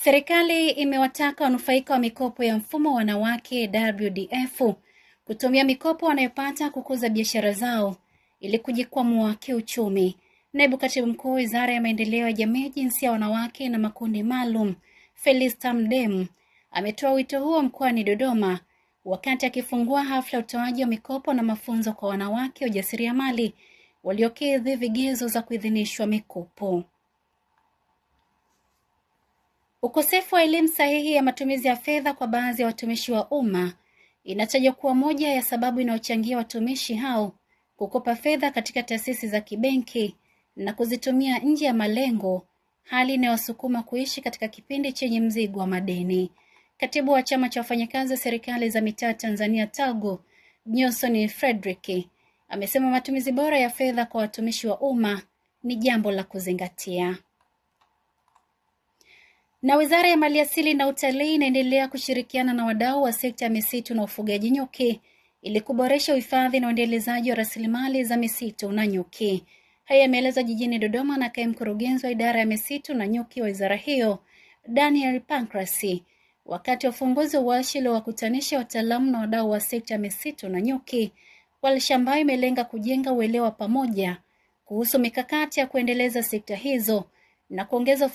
Serikali imewataka wanufaika wa mikopo ya mfumo wa wanawake WDF kutumia mikopo wanayopata kukuza biashara zao ili kujikwamua kiuchumi. Naibu Katibu Mkuu Wizara ya Maendeleo ya Jamii, Jinsia ya Wanawake na Makundi Maalum, Felista Mdem, ametoa wito huo mkoani Dodoma wakati akifungua hafla ya utoaji wa mikopo na mafunzo kwa wanawake wajasiriamali waliokidhi vigezo za kuidhinishwa mikopo. Ukosefu wa elimu sahihi ya matumizi ya fedha kwa baadhi ya watumishi wa umma inatajwa kuwa moja ya sababu inayochangia watumishi hao kukopa fedha katika taasisi za kibenki na kuzitumia nje ya malengo, hali inayowasukuma kuishi katika kipindi chenye mzigo wa madeni. Katibu wa Chama cha Wafanyakazi wa Serikali za Mitaa Tanzania TALGO, Johnson Frederick, amesema matumizi bora ya fedha kwa watumishi wa umma ni jambo la kuzingatia. Na Wizara ya Maliasili na Utalii inaendelea kushirikiana na wadau wa sekta ya misitu na ufugaji nyuki ili kuboresha uhifadhi na uendelezaji wa rasilimali za misitu na nyuki. Haya yameelezwa jijini Dodoma na kaimu mkurugenzi wa idara ya misitu na nyuki wa wizara hiyo, Daniel Pankrasi, wakati wa ufunguzi wa warsha iliyowakutanisha wataalamu na wadau wa sekta ya misitu na nyuki. Warsha ambayo imelenga kujenga uelewa pamoja kuhusu mikakati ya kuendeleza sekta hizo na kuongeza